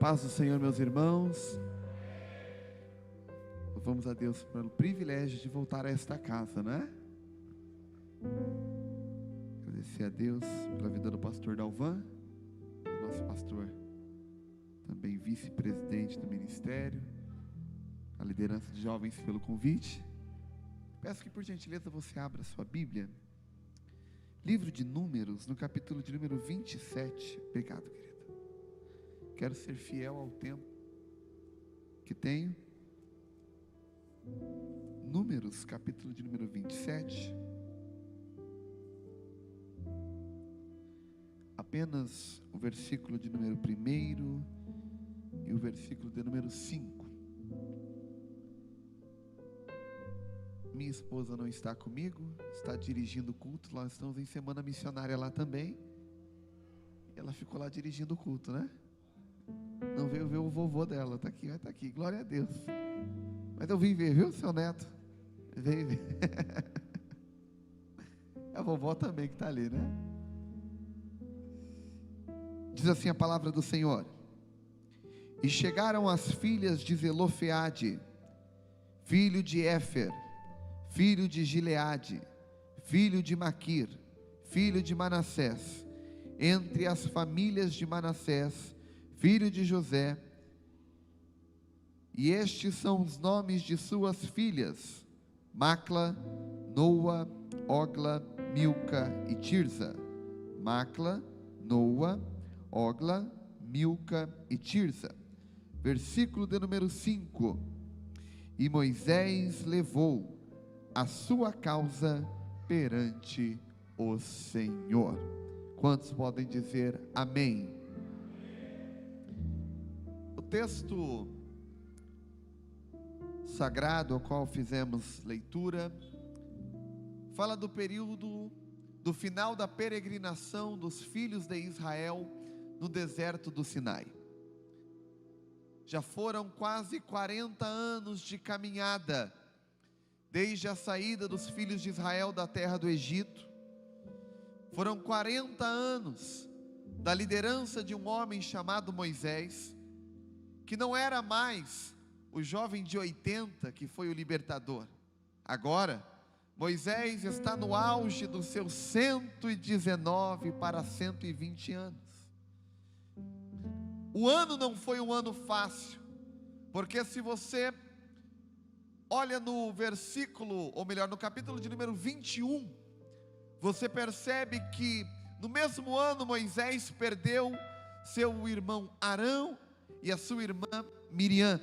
Paz do Senhor, meus irmãos. Louvamos a Deus pelo privilégio de voltar a esta casa, não é? Agradecer a Deus pela vida do pastor Dalvan, nosso pastor, também vice-presidente do ministério, a liderança de jovens pelo convite. Peço que por gentileza você abra sua Bíblia, livro de Números, no capítulo de número 27. Obrigado, querido. Quero ser fiel ao tempo que tenho. Números, capítulo de número 27. Apenas o versículo de número 1 e o versículo de número 5. Minha esposa não está comigo, está dirigindo o culto. Nós estamos em semana missionária lá também. Ela ficou lá dirigindo o culto, né? Não veio ver o vovô dela, está aqui, vai estar aqui, glória a Deus. Mas eu vim ver, viu, seu neto? Veio ver. É a vovó também que está ali, né? Diz assim a palavra do Senhor: E chegaram as filhas de Zelofeade, filho de Éfer, filho de Gileade, filho de Maquir, filho de Manassés, entre as famílias de Manassés, filho de José, e estes são os nomes de suas filhas: Macla, Noa, Ogla, Milca e Tirza. Macla, Noa, Ogla, Milca e Tirza. Versículo de número 5. E Moisés levou a sua causa perante o Senhor. Quantos podem dizer amém? O texto sagrado ao qual fizemos leitura fala do período do final da peregrinação dos filhos de Israel no deserto do Sinai. Já foram quase 40 anos de caminhada desde a saída dos filhos de Israel da terra do Egito. Foram 40 anos da liderança de um homem chamado Moisés, que não era mais o jovem de 80 que foi o libertador. Agora, Moisés está no auge dos seus 119 para 120 anos. O ano não foi um ano fácil, porque se você olha no versículo, ou melhor, no capítulo de número 21, você percebe que no mesmo ano Moisés perdeu seu irmão Arão e a sua irmã Miriam.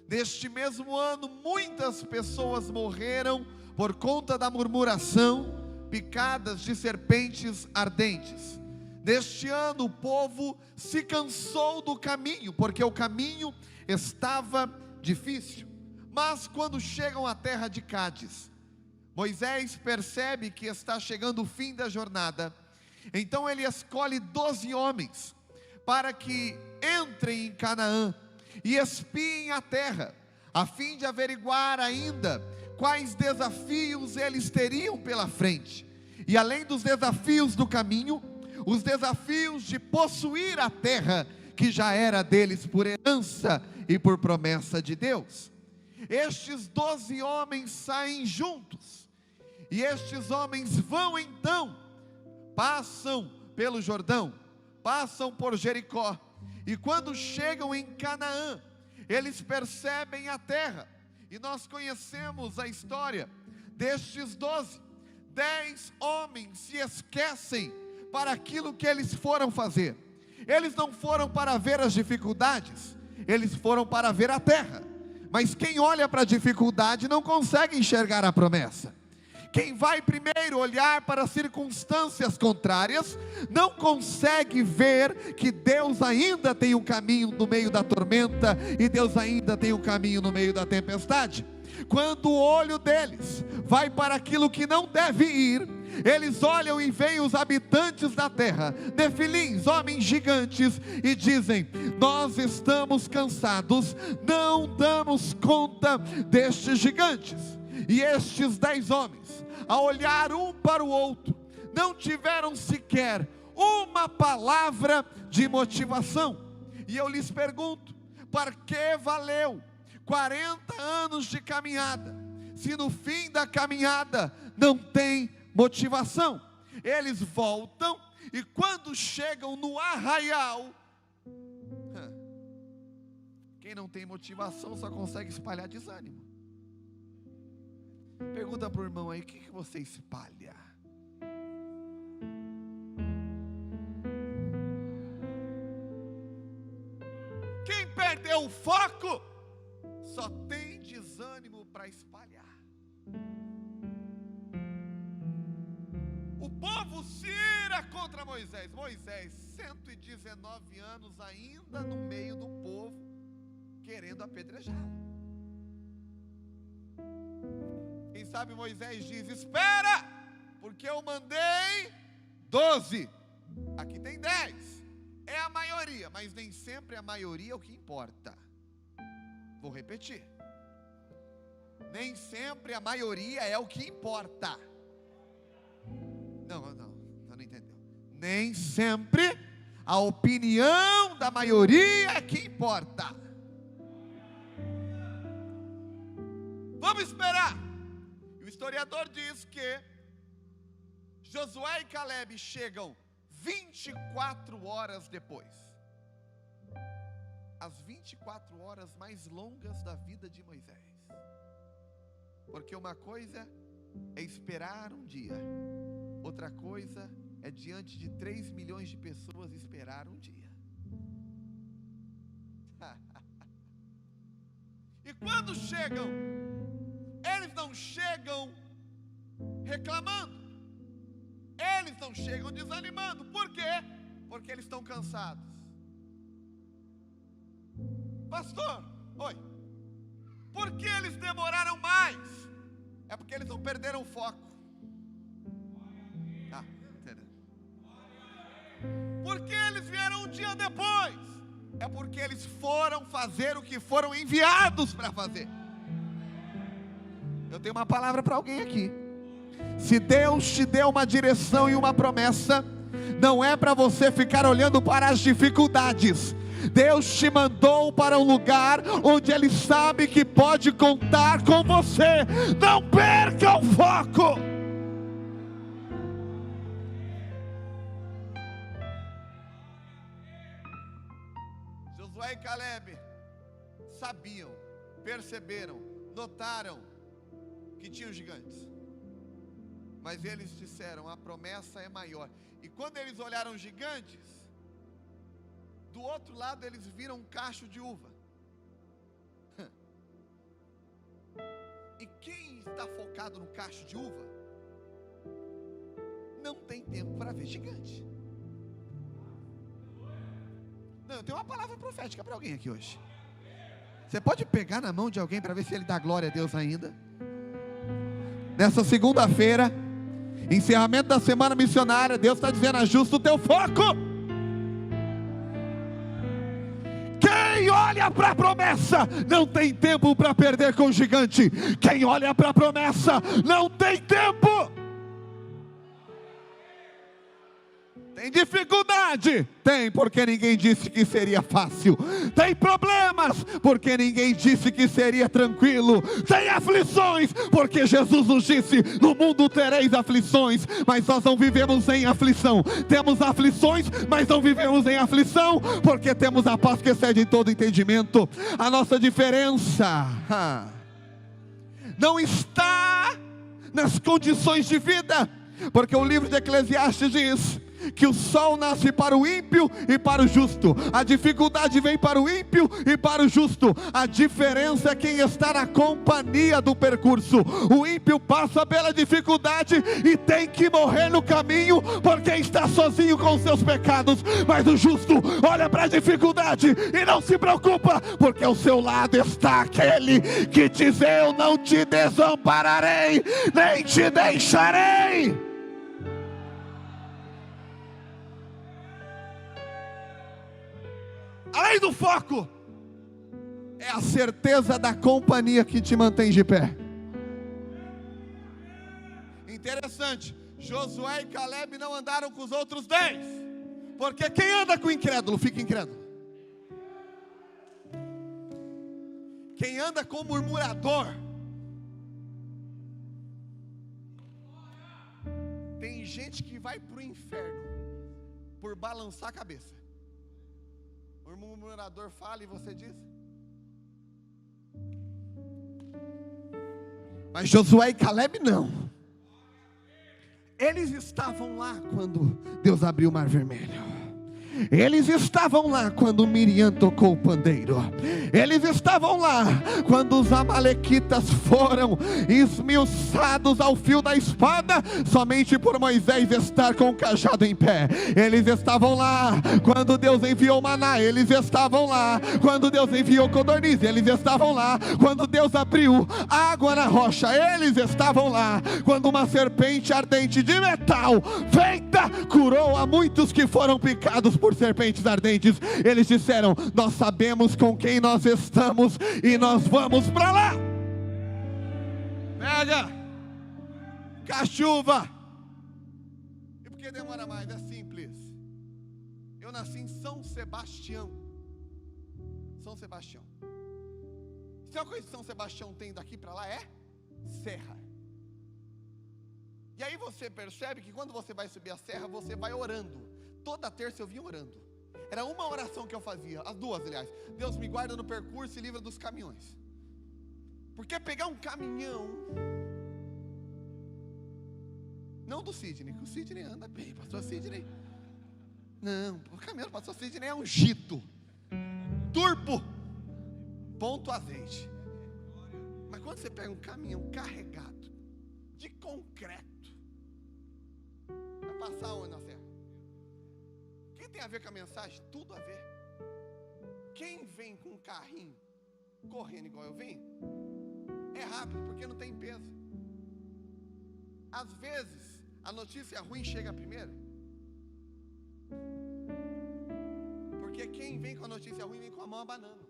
Neste mesmo ano, muitas pessoas morreram por conta da murmuração, picadas de serpentes ardentes. Neste ano, o povo se cansou do caminho, porque o caminho estava difícil. Mas quando chegam à terra de Cádiz, Moisés percebe que está chegando o fim da jornada. Então ele escolhe 12 homens para que entrem em Canaã e espiem a terra, a fim de averiguar ainda quais desafios eles teriam pela frente. E além dos desafios do caminho, os desafios de possuir a terra que já era deles por herança e por promessa de Deus. Estes 12 homens saem juntos, e estes homens vão então, passam pelo Jordão, passam por Jericó, e quando chegam em Canaã, eles percebem a terra. E nós conhecemos a história destes 12. 10 homens se esquecem para aquilo que eles foram fazer. Eles não foram para ver as dificuldades, eles foram para ver a terra. Mas quem olha para a dificuldade não consegue enxergar a promessa. Quem vai primeiro olhar para as circunstâncias contrárias, não consegue ver que Deus ainda tem um caminho no meio da tormenta, e Deus ainda tem um caminho no meio da tempestade. Quando o olho deles vai para aquilo que não deve ir, eles olham e veem os habitantes da terra, nefilins, homens gigantes, e dizem: nós estamos cansados, não damos conta destes gigantes. E estes 10 homens, a olhar um para o outro, não tiveram sequer uma palavra de motivação. E eu lhes pergunto: para que valeu 40 anos de caminhada, se no fim da caminhada não tem motivação? Eles voltam, e quando chegam no arraial, quem não tem motivação só consegue espalhar desânimo. Pergunta para o irmão aí: o que você espalha? Quem perdeu o foco só tem desânimo para espalhar. O povo se ira contra Moisés. Moisés, 119 anos ainda no meio do povo, querendo apedrejá-lo. Quem sabe Moisés diz: espera, porque eu mandei 12, aqui tem 10. É a maioria, mas nem sempre a maioria é o que importa. Vou repetir: nem sempre a maioria é o que importa. Não entendeu. Nem sempre a opinião da maioria é que importa. Vamos esperar. E o historiador diz que Josué e Caleb chegam 24 horas depois. As 24 horas mais longas da vida de Moisés. Porque uma coisa é esperar um dia, outra coisa é diante de 3 milhões de pessoas esperar um dia. E quando chegam, eles não chegam reclamando, eles não chegam desanimando. Por quê? Porque eles estão cansados. Pastor, oi, por que eles demoraram mais? É porque eles não perderam o foco. Entendeu? Por que eles vieram um dia depois? É porque eles foram fazer o que foram enviados para fazer. Eu tenho uma palavra para alguém aqui. Se Deus te deu uma direção e uma promessa, não é para você ficar olhando para as dificuldades. Deus te mandou para um lugar onde Ele sabe que pode contar com você. Não perca o foco. Josué e Caleb sabiam, perceberam, notaram que tinham gigantes. Mas eles disseram: a promessa é maior. E quando eles olharam os gigantes, do outro lado eles viram um cacho de uva. E quem está focado no cacho de uva não tem tempo para ver gigante. Não, eu tenho uma palavra profética para alguém aqui hoje. Você pode pegar na mão de alguém para ver se ele dá glória a Deus ainda? Nessa segunda-feira, encerramento da semana missionária, Deus está dizendo: ajusta o teu foco. Quem olha para a promessa não tem tempo para perder com o gigante. Quem olha para a promessa não tem tempo. Tem dificuldade? Tem, porque ninguém disse que seria fácil. Tem problemas? Porque ninguém disse que seria tranquilo. Tem aflições? Porque Jesus nos disse: no mundo tereis aflições, mas nós não vivemos em aflição. Temos aflições, mas não vivemos em aflição, porque temos a paz que excede em todo entendimento. A nossa diferença não está nas condições de vida, porque o livro de Eclesiastes diz que o sol nasce para o ímpio e para o justo. A dificuldade vem para o ímpio e para o justo. A diferença é quem está na companhia do percurso. O ímpio passa pela dificuldade e tem que morrer no caminho, porque está sozinho com os seus pecados. Mas o justo olha para a dificuldade e não se preocupa, porque ao seu lado está aquele que diz: eu não te desampararei, nem te deixarei. Além do foco, é a certeza da companhia que te mantém de pé. Interessante, Josué e Caleb não andaram com os outros 10, porque quem anda com o incrédulo fica incrédulo. Quem anda com murmurador, tem gente que vai para o inferno por balançar a cabeça. O murmurador fala e você diz. Mas Josué e Caleb não. Eles estavam lá quando Deus abriu o mar vermelho. Eles estavam lá quando Miriam tocou o pandeiro. Eles estavam lá quando os amalequitas foram esmiuçados ao fio da espada, somente por Moisés estar com o cajado em pé. Eles estavam lá quando Deus enviou maná. Eles estavam lá quando Deus enviou codorniz. Eles estavam lá quando Deus abriu água na rocha. Eles estavam lá quando uma serpente ardente de metal feita curou a muitos que foram picados por serpentes ardentes. Eles disseram: nós sabemos com quem nós estamos e nós vamos para lá. Pega cachuva. E por que demora mais? É simples. Eu nasci em São Sebastião. São Sebastião. Se uma coisa que São Sebastião tem daqui para lá é serra. E aí você percebe que quando você vai subir a serra, você vai orando. Toda terça eu vinha orando. Era uma oração que eu fazia, as duas, aliás. Deus me guarda no percurso e livra dos caminhões. Porque pegar um caminhão, não do Sidney, que o Sidney anda bem, pastor Sidney. Não, o caminhão do pastor Sidney é um Gito, turbo, ponto azeite. Mas quando você pega um caminhão carregado de concreto, vai passar onde na serra? O que tem a ver com a mensagem? Tudo a ver. Quem vem com um carrinho correndo igual eu venho, é rápido porque não tem peso. Às vezes a notícia ruim chega primeiro, porque quem vem com a notícia ruim vem com a mão abanando.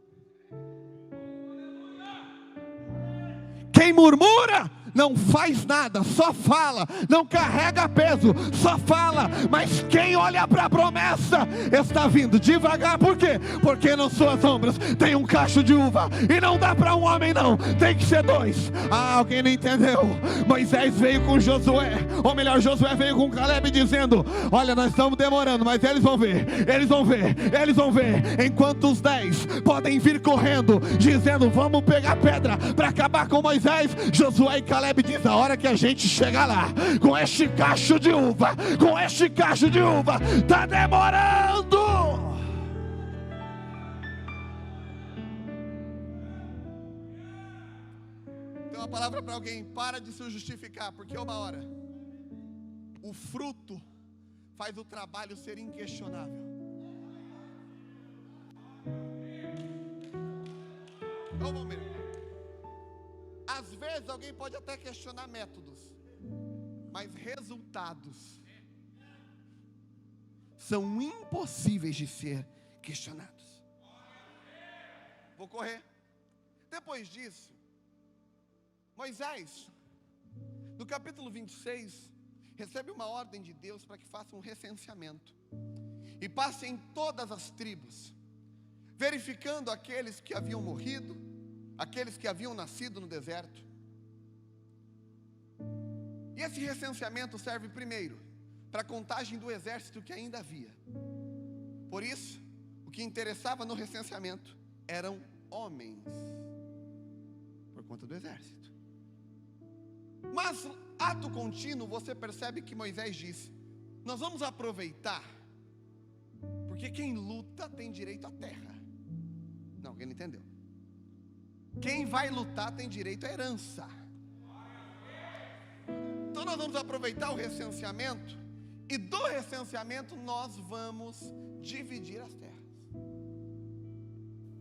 Quem murmura não faz nada, só fala, não carrega peso, só fala. Mas quem olha para a promessa está vindo devagar. Por quê? Porque nas suas ombros tem um cacho de uva, e não dá para um homem não, tem que ser dois. Alguém não entendeu? Moisés veio com Josué, ou melhor, Josué veio com Caleb dizendo: olha, nós estamos demorando, mas eles vão ver, eles vão ver, eles vão ver. Enquanto os 10 podem vir correndo, dizendo: vamos pegar pedra para acabar com Moisés, Josué e Caleb diz: a hora que a gente chegar lá, com este cacho de uva, tá demorando. Tem uma palavra para alguém: para de se justificar, porque uma hora o fruto faz o trabalho ser inquestionável. Vamos ver. Às vezes alguém pode até questionar métodos, mas resultados são impossíveis de ser questionados. Vou correr. Depois disso, Moisés, no capítulo 26, recebe uma ordem de Deus para que faça um recenseamento e passe em todas as tribos, verificando aqueles que haviam morrido, aqueles que haviam nascido no deserto. E esse recenseamento serve primeiro para a contagem do exército que ainda havia. Por isso, o que interessava no recenseamento eram homens, por conta do exército. Mas, ato contínuo, você percebe que Moisés disse: nós vamos aproveitar, porque quem luta tem direito à terra. Não, alguém não entendeu. Quem vai lutar tem direito à herança. Então nós vamos aproveitar o recenseamento, e do recenseamento nós vamos dividir as terras.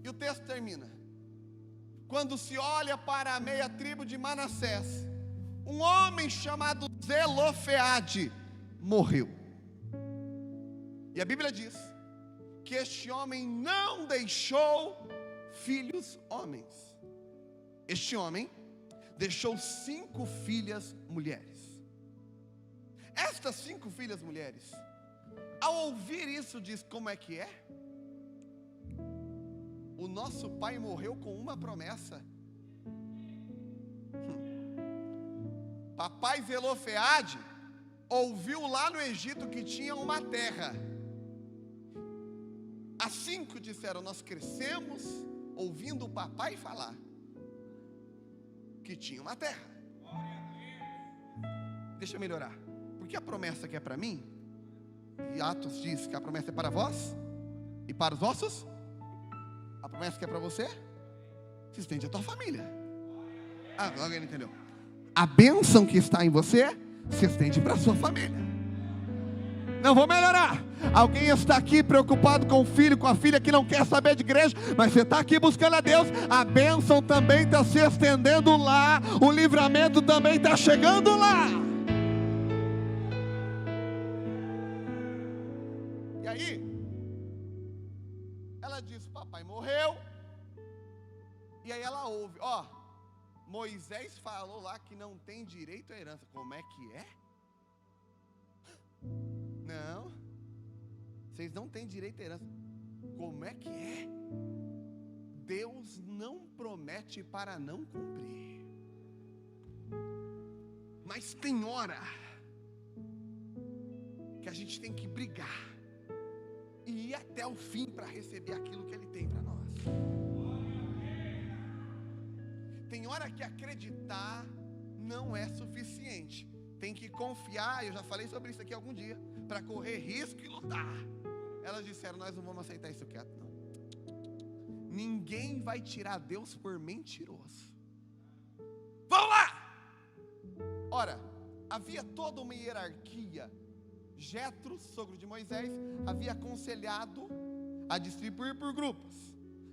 E o texto termina: quando se olha para a meia tribo de Manassés, um homem chamado Zelofeade morreu. E a Bíblia diz que este homem não deixou filhos homens. Este homem deixou 5 filhas mulheres. Estas 5 filhas mulheres, ao ouvir isso, diz: como é que é? O nosso pai morreu com uma promessa. Papai Zelofeade ouviu lá no Egito que tinha uma terra. As 5 disseram: nós crescemos ouvindo o papai falar que tinha uma terra. Deixa eu melhorar. Porque a promessa que é para mim, e Atos diz que a promessa é para vós e para os vossos. A promessa que é para você se estende à tua família. Alguém não entendeu? A bênção que está em você se estende para a sua família. Não vou melhorar. Alguém está aqui preocupado com o filho, com a filha que não quer saber de igreja, mas você está aqui buscando a Deus. A bênção também está se estendendo lá. O livramento também está chegando lá. E aí, ela diz: papai morreu. E aí ela ouve: Moisés falou lá que não tem direito à herança. Como é que é? Não, vocês não têm direito à herança. Como é que é? Deus não promete para não cumprir. Mas tem hora que a gente tem que brigar e ir até o fim para receber aquilo que Ele tem para nós. Tem hora que acreditar não é suficiente. Tem que confiar. Eu já falei sobre isso aqui algum dia. Para correr risco e lutar. Elas disseram: nós não vamos aceitar isso quieto, não. Ninguém vai tirar Deus por mentiroso. Vamos lá! Ora, havia toda uma hierarquia. Jetro, sogro de Moisés, havia aconselhado a distribuir por grupos.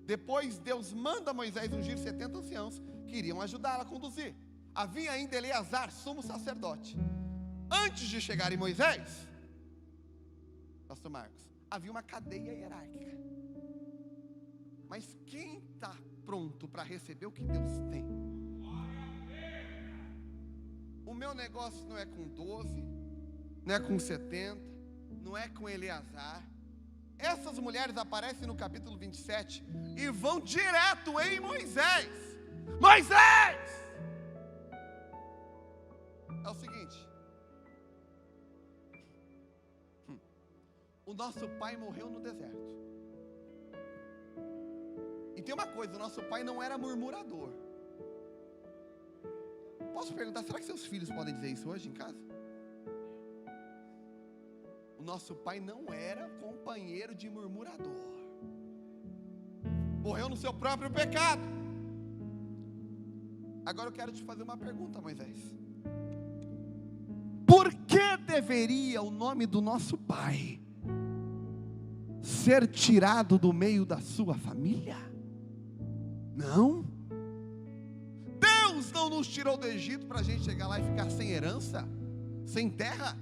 Depois Deus manda Moisés ungir 70 anciãos que iriam ajudá-la a conduzir. Havia ainda Eleazar, sumo sacerdote. Antes de chegar em Moisés, pastor Marcos, havia uma cadeia hierárquica. Mas quem está pronto para receber o que Deus tem? O meu negócio não é com 12, não é com 70, não é com Eleazar. Essas mulheres aparecem no capítulo 27 e vão direto em Moisés. Moisés! É o seguinte: o nosso pai morreu no deserto. E tem uma coisa: o nosso pai não era murmurador. Posso perguntar, será que seus filhos podem dizer isso hoje em casa? O nosso pai não era companheiro de murmurador. Morreu no seu próprio pecado. Agora eu quero te fazer uma pergunta, Moisés. Por que deveria o nome do nosso pai ser tirado do meio da sua família? Não. Deus não nos tirou do Egito para a gente chegar lá e ficar sem herança, sem terra.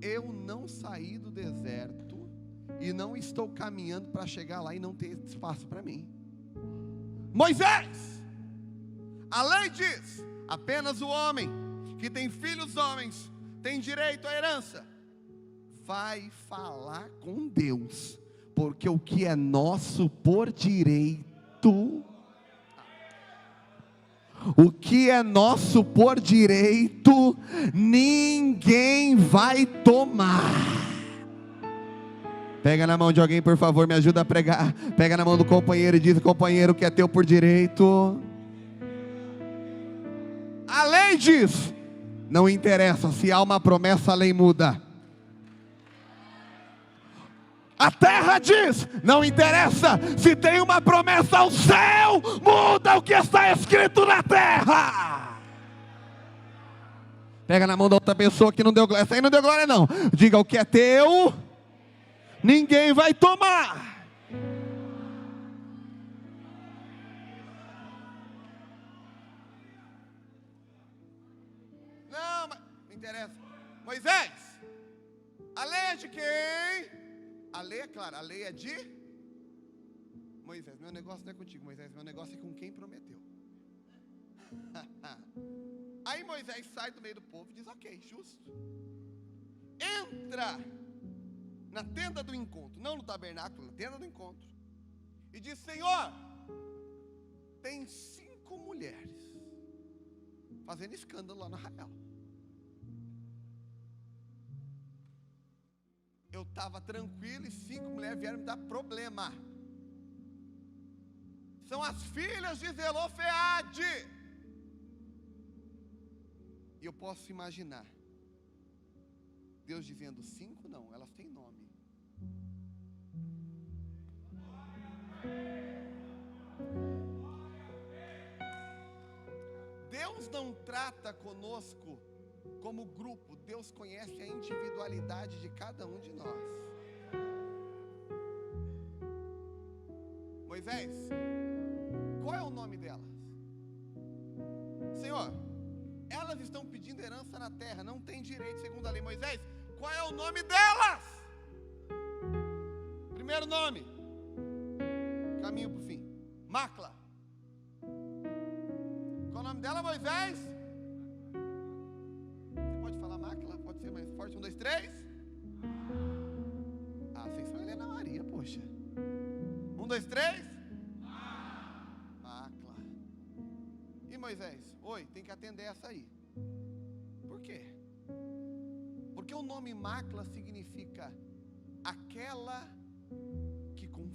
Eu não saí do deserto e não estou caminhando para chegar lá e não ter espaço para mim. Moisés, a lei diz: apenas o homem que tem filhos homens tem direito à herança. Vai falar com Deus, porque o que é nosso por direito, o que é nosso por direito, ninguém vai tomar. Pega na mão de alguém, por favor, me ajuda a pregar. Pega na mão do companheiro e diz: companheiro, o que é teu por direito. A lei diz: não interessa, se há uma promessa, a lei muda. A terra diz: não interessa, se tem uma promessa, o céu muda o que está escrito na terra. Pega na mão da outra pessoa que não deu glória. Essa aí não deu glória não. Diga: o que é teu, ninguém vai tomar. Não, mas não interessa. Moisés, a lei é de quem? A lei é clara, a lei é de Moisés. Meu negócio não é contigo, Moisés, meu negócio é com quem prometeu. Aí Moisés sai do meio do povo e diz: ok, justo. Entra na tenda do encontro, não no tabernáculo, na tenda do encontro. e diz: Senhor, tem 5 mulheres fazendo escândalo lá no arraial. Eu estava tranquilo e 5 mulheres vieram me dar problema. São as filhas de Zelofeade. E eu posso imaginar Deus dizendo: 5 não, elas têm nome. Deus não trata conosco como grupo. Deus conhece a individualidade de cada um de nós. Moisés, qual é o nome delas? Senhor, elas estão pedindo herança na terra, não tem direito segundo a lei. Moisés, qual é o nome delas? Primeiro nome, caminho para o fim, Macla. Qual é o nome dela, Moisés? Você pode falar Macla? Pode ser mais forte? 1, 2, 3. Ah, vocês são Helena Maria, poxa. 1, 2, 3. Macla. E Moisés? Oi, tem que atender essa aí. Por quê? Porque o nome Macla significa aquela que confia.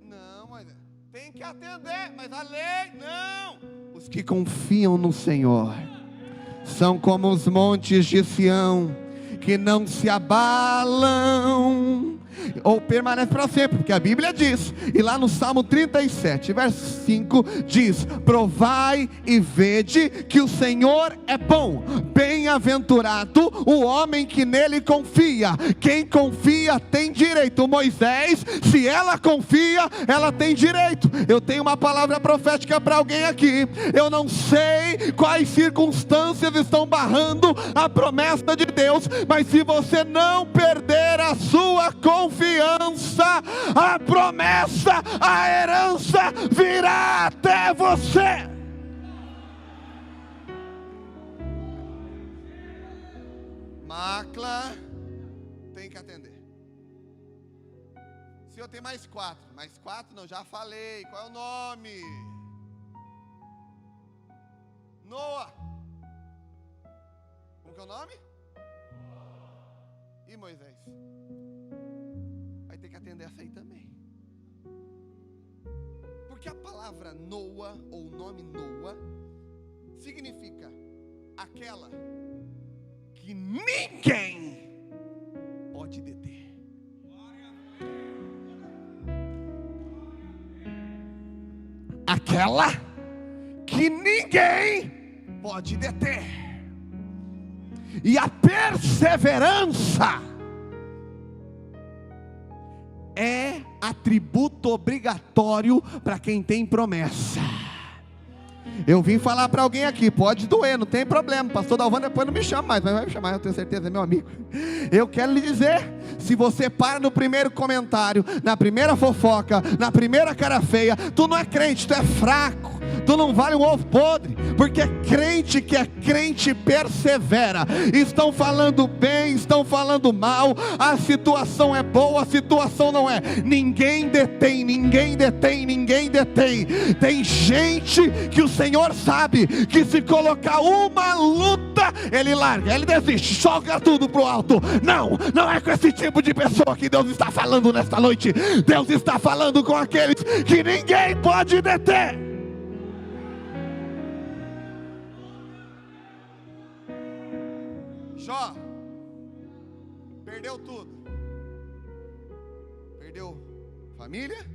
Não, mas tem que atender, mas a lei, não. Os que confiam no Senhor são como os montes de Sião, que não se abalam, ou permanece para sempre, porque a Bíblia diz, e lá no Salmo 37, verso 5, diz: provai e vede que o Senhor é bom, bem-aventurado o homem que nele confia. Quem confia tem direito. Moisés, se ela confia, ela tem direito. Eu tenho uma palavra profética para alguém aqui. Eu não sei quais circunstâncias estão barrando a promessa de Deus, mas se você não perder a sua confiança, a promessa, a herança virá até você. Macla tem que atender. Senhor, tem mais 4. Mais 4 não, já falei. Qual é o nome? Noa. Como que é o nome? E Moisés? Vai ter que atender essa aí também. Porque a palavra Noa, ou o nome Noa, significa aquela que ninguém pode deter. Aquela que ninguém pode deter. E a perseverança é atributo obrigatório para quem tem promessa. Eu vim falar para alguém aqui, pode doer, não tem problema. Pastor Dalvan depois não me chama mais, mas vai me chamar, eu tenho certeza, é meu amigo. Eu quero lhe dizer, se você para no primeiro comentário, na primeira fofoca, na primeira cara feia, tu não é crente, tu é fraco. Tu não vale um ovo podre, porque crente que é crente persevera. Estão falando bem, estão falando mal, a situação é boa, a situação não é. Ninguém detém, ninguém detém, ninguém detém. Tem gente que o Senhor sabe que se colocar uma luta, Ele larga, Ele desiste, joga tudo pro alto. Não, não é com esse tipo de pessoa que Deus está falando nesta noite. Deus está falando com aqueles que ninguém pode deter. Jó perdeu tudo. Perdeu família,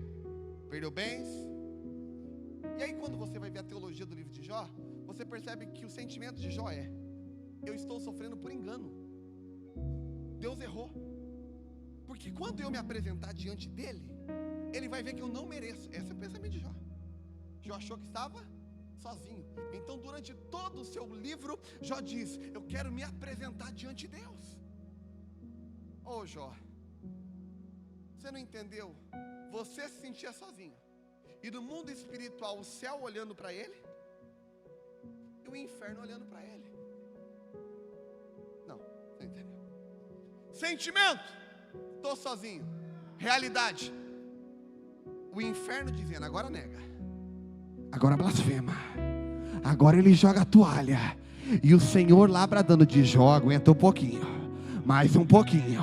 perdeu bens. E aí quando você vai ver a teologia do livro de Jó, você percebe que o sentimento de Jó é: eu estou sofrendo por engano. Deus errou. Porque quando eu me apresentar diante dele, ele vai ver que eu não mereço. Esse é o pensamento de Jó. Jó achou que estava sozinho. Então durante todo o seu livro, Jó diz: eu quero me apresentar diante de Deus. Ô Jó, você não entendeu? Você se sentia sozinho, e no mundo espiritual o céu olhando para ele e o inferno olhando para ele. Não, você entendeu? Sentimento, estou sozinho. Realidade, o inferno dizendo, agora nega, agora blasfema, agora ele joga a toalha. E o Senhor lá bradando de jogo, aguenta um pouquinho. Mais um pouquinho,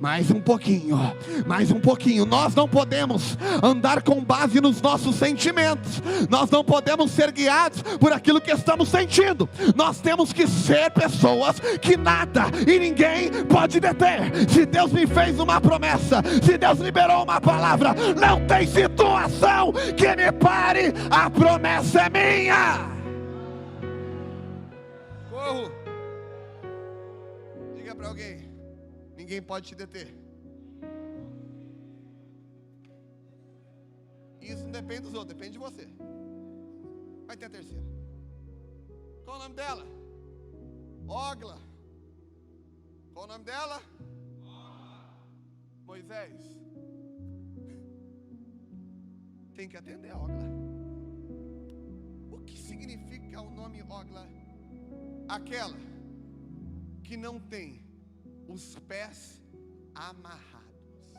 mais um pouquinho, mais um pouquinho. Nós não podemos andar com base nos nossos sentimentos. Nós não podemos ser guiados por aquilo que estamos sentindo. Nós temos que ser pessoas que nada e ninguém pode deter. Se Deus me fez uma promessa, se Deus liberou uma palavra, não tem situação que me pare. A promessa é minha. Corro. Diga para alguém: ninguém pode te deter. Isso não depende dos outros, depende de você. Vai ter a terceira. Qual o nome dela? Ogla. Qual o nome dela? Moisés. Tem que atender a Ogla. O que significa o nome Ogla? Aquela que não tem os pés amarrados.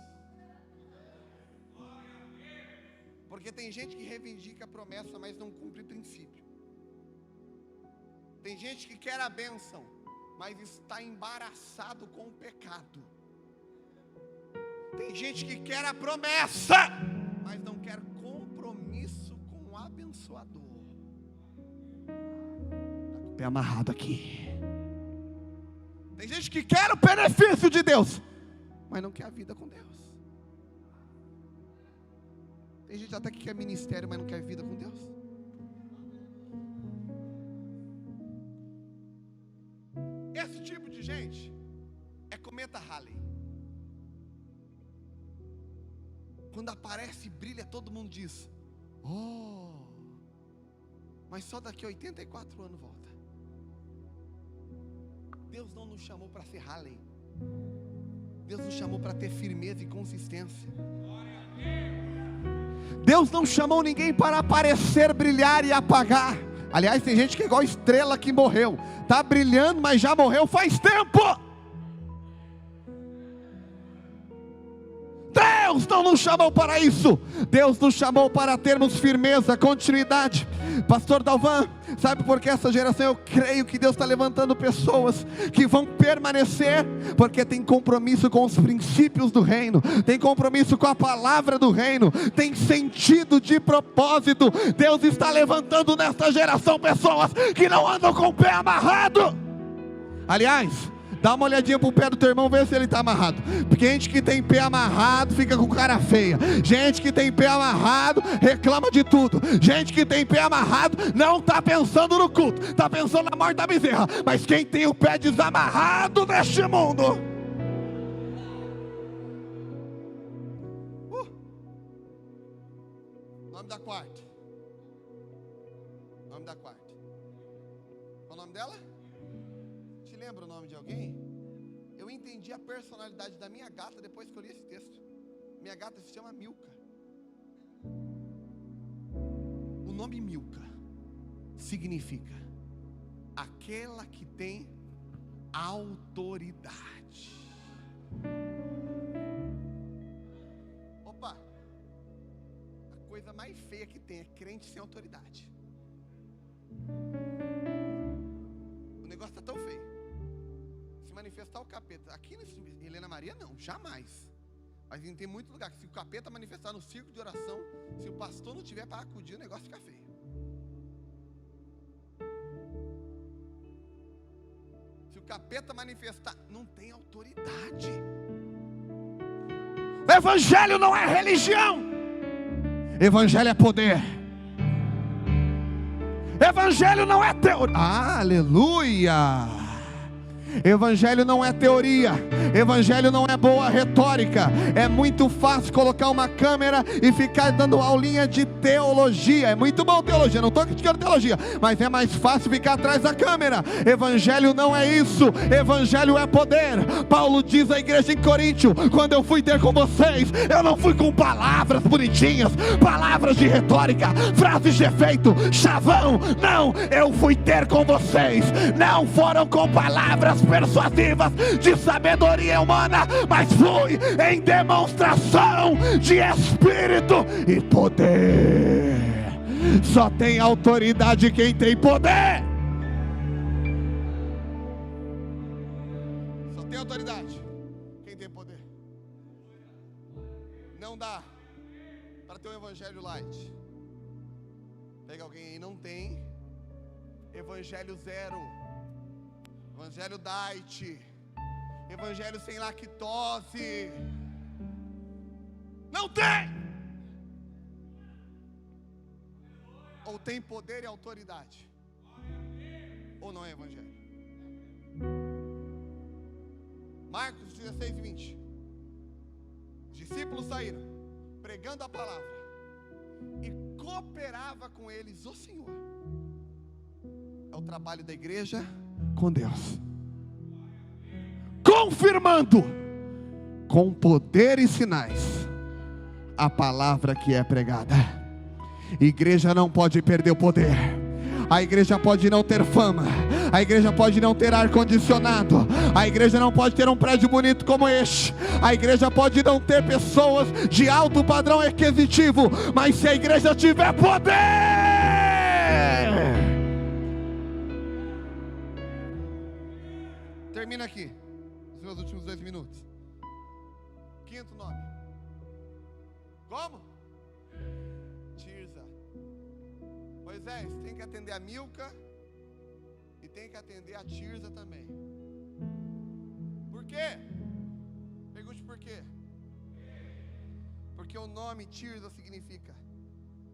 Porque tem gente que reivindica a promessa, mas não cumpre princípio. Tem gente que quer a bênção, mas está embaraçado com o pecado. Tem gente que quer a promessa, mas não quer compromisso com o abençoador. Está com o pé amarrado aqui. Tem gente que quer o benefício de Deus, mas não quer a vida com Deus. Tem gente até que quer ministério, mas não quer vida com Deus. Esse tipo de gente é cometa Halley. Quando aparece e brilha, todo mundo diz: oh, mas só daqui a 84 anos volta. Deus não nos chamou para ser Halley. Deus nos chamou para ter firmeza e consistência. Deus não chamou ninguém para aparecer, brilhar e apagar. Aliás, tem gente que é igual estrela que morreu. Está brilhando, mas já morreu faz tempo. Deus não nos chamou para isso. Deus nos chamou para termos firmeza, continuidade. Pastor Dalvan, sabe por que essa geração, eu creio que Deus está levantando pessoas que vão permanecer, porque tem compromisso com os princípios do reino, tem compromisso com a palavra do reino, tem sentido de propósito. Deus está levantando nesta geração pessoas que não andam com o pé amarrado. Aliás, dá uma olhadinha pro pé do teu irmão, vê se ele está amarrado. Porque gente que tem pé amarrado fica com cara feia. Gente que tem pé amarrado reclama de tudo. Gente que tem pé amarrado não está pensando no culto, está pensando na morte da bezerra. Mas quem tem o pé desamarrado neste mundo, nome da quarta. Nome da quarta. Qual o nome dela? Te lembra o nome de alguém? Eu entendi a personalidade da minha gata depois que eu li esse texto. Minha gata se chama Milka. O nome Milka significa aquela que tem autoridade. Opa, a coisa mais feia que tem é crente sem autoridade. O negócio está tão feio. Se manifestar o capeta aqui em Helena Maria, não, jamais. Mas tem muito lugar que se o capeta manifestar no círculo de oração, se o pastor não tiver para acudir, o negócio fica feio. Se o capeta manifestar, não tem autoridade. O evangelho não é religião, evangelho é poder. Evangelho não é teoria. Aleluia. Evangelho não é teoria. Evangelho não é boa retórica. É muito fácil colocar uma câmera e ficar dando aulinha de teologia. É muito bom teologia, não estou criticando teologia, mas é mais fácil ficar atrás da câmera. Evangelho não é isso. Evangelho é poder. Paulo diz à igreja em Coríntio: quando eu fui ter com vocês, eu não fui com palavras bonitinhas, palavras de retórica, frases de efeito, chavão. Não, eu fui ter com vocês. Não foram com palavras persuasivas de sabedoria, sabedoria humana, mas flui em demonstração de Espírito e poder. Só tem autoridade quem tem poder. Só tem autoridade quem tem poder. Não dá para ter um evangelho light. Pega alguém aí, não tem. Evangelho zero. Evangelho diet. Evangelho sem lactose. Não tem. Ou tem poder e autoridade, ou não é evangelho. Marcos 16:20. Discípulos saíram pregando a palavra e cooperava com eles o Senhor. É o trabalho da igreja com Deus, confirmando com poder e sinais a palavra que é pregada. Igreja não pode perder o poder. A igreja pode não ter fama. A igreja pode não ter ar-condicionado. A igreja não pode ter um prédio bonito como este. A igreja pode não ter pessoas de alto padrão aquisitivo. Mas se a igreja tiver poder, termina aqui os meus últimos 2 minutos. Quinto nome. Como? Tirza. Moisés, tem que atender a Milca e tem que atender a Tirza também. Por quê? Pergunte por quê. Porque o nome Tirza significa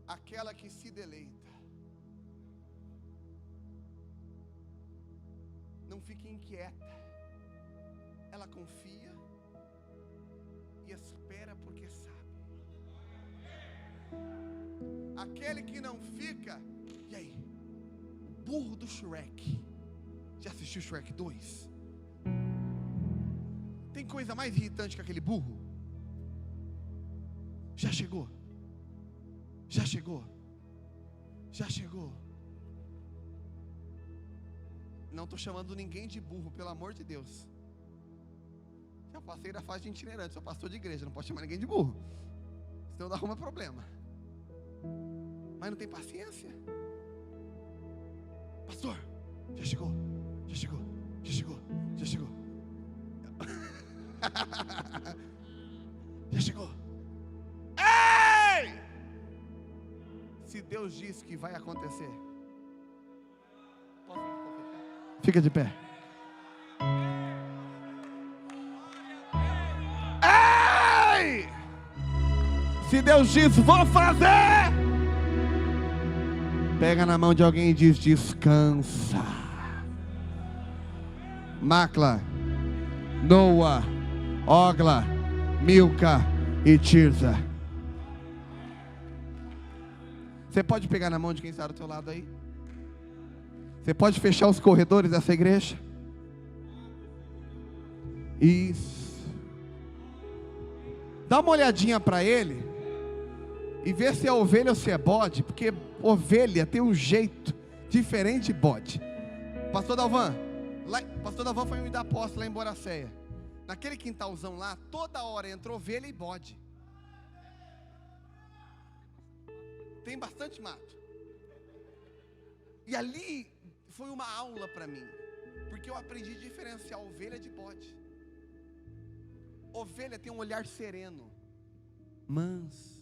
aquela que se deleita. Não fique inquieta. Ela confia e espera porque sabe. Aquele que não fica. E aí? O burro do Shrek. Já assistiu Shrek 2? Tem coisa mais irritante que aquele burro? Já chegou? Já chegou? Já chegou? Não estou chamando ninguém de burro, pelo amor de Deus. Já passei da fase de itinerante, sou pastor de igreja, não posso chamar ninguém de burro, senão dá arruma problema. Mas não tem paciência? Pastor, já chegou, já chegou, já chegou, já chegou. Já chegou. Ei! Se Deus diz que vai acontecer, fica de pé. Ei! Se Deus diz, vou fazer, pega na mão de alguém e diz, descansa. Macla, Noa, Ogla, Milca e Tirza. Você pode pegar na mão de quem está do teu lado aí? Você pode fechar os corredores dessa igreja? Isso. Dá uma olhadinha para ele e vê se é ovelha ou se é bode, porque ovelha tem um jeito diferente de bode. Pastor Dalvan foi me dar posse lá em Boracéia. Naquele quintalzão lá, toda hora entra ovelha e bode. Tem bastante mato. E ali foi uma aula para mim, porque eu aprendi a diferenciar ovelha de bode. Ovelha tem um olhar sereno, manso.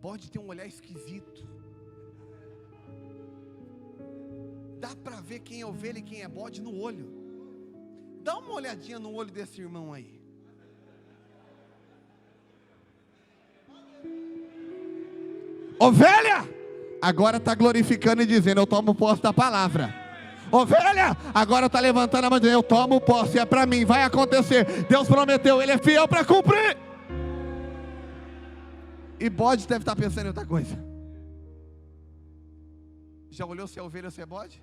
Bode tem um olhar esquisito. Dá para ver quem é ovelha e quem é bode no olho. Dá uma olhadinha no olho desse irmão aí. Ovelha, agora está glorificando e dizendo, eu tomo posse da palavra. Ovelha, agora está levantando a mão e dizendo, eu tomo posse, é para mim, vai acontecer. Deus prometeu, Ele é fiel para cumprir. E bode deve estar pensando em outra coisa. Já olhou se é ovelha ou se é bode?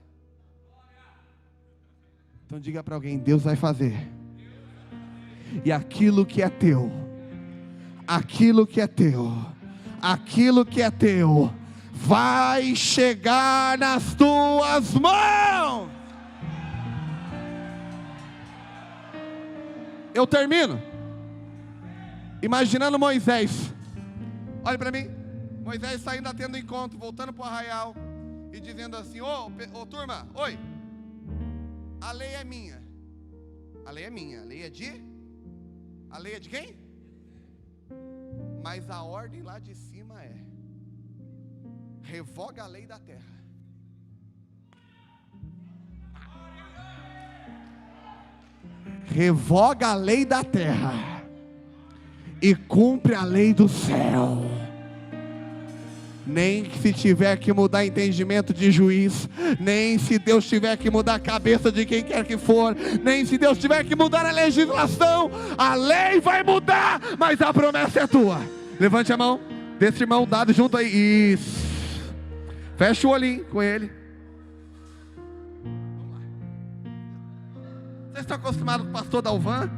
Então diga para alguém, Deus vai fazer. E aquilo que é teu, aquilo que é teu, aquilo que é teu, vai chegar nas tuas mãos. Eu termino imaginando Moisés. Olha para mim. Moisés saindo da tenda do encontro, voltando para o arraial e dizendo assim: ô turma, oi, a lei é minha. A lei é minha. A lei é de quem? Mas a ordem lá de cima é: revoga a lei da terra. Revoga a lei da terra e cumpre a lei do céu. Nem se tiver que mudar entendimento de juiz, nem se Deus tiver que mudar a cabeça de quem quer que for, nem se Deus tiver que mudar a legislação, a lei vai mudar, mas a promessa é tua. Levante a mão desse irmão dado junto aí. Isso. Fecha o olhinho com ele. Vocês estão acostumados com o pastor Dalvan?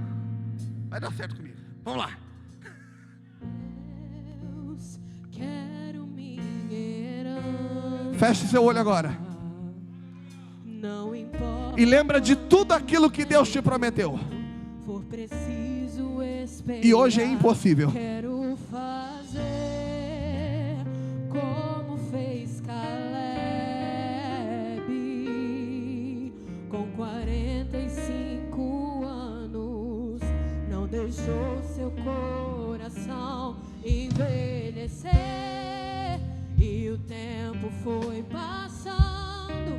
Vai dar certo comigo. Vamos lá. Feche seu olho agora. E lembra de tudo aquilo que Deus te prometeu. E hoje é impossível. Quero fazer como fez Caleb. Com 45 anos, não deixou seu coração envelhecer. E o tempo foi passando,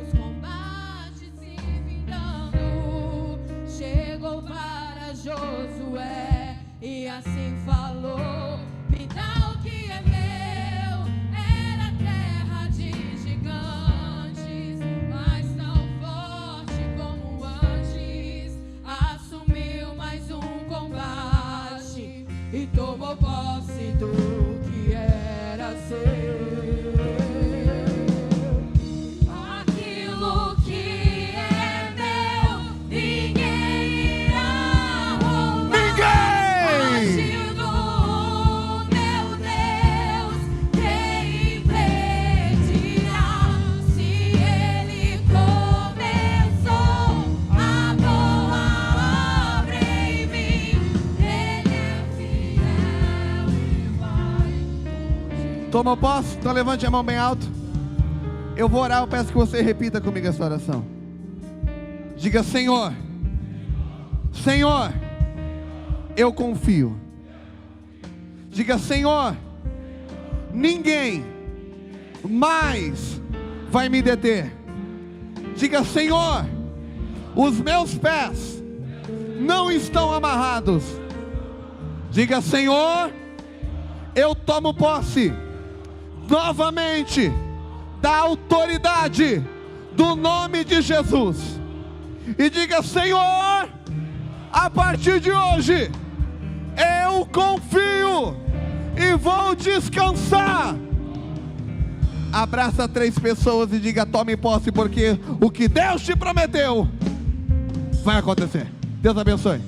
os combates se findando. Chegou para Josué e assim falou: me dá o que é meu. Era terra de gigantes, mas tão forte como antes. Assumiu mais um combate e tomou posse do que era seu. Aquilo que é meu, ninguém irá roubar. Agir do meu Deus, quem impedirá? Se Ele começou a boa obra em mim, Ele é fiel e vai. Tomou posse? Então levante a mão bem alto. Eu vou orar, eu peço que você repita comigo essa oração. Diga: Senhor, Senhor, eu confio. Diga: Senhor, ninguém mais vai me deter. Diga: Senhor, os meus pés não estão amarrados. Diga: Senhor, eu tomo posse novamente da autoridade do nome de Jesus. E diga: Senhor, a partir de hoje eu confio e vou descansar. Abraça 3 pessoas e diga: tome posse, porque o que Deus te prometeu vai acontecer. Deus abençoe.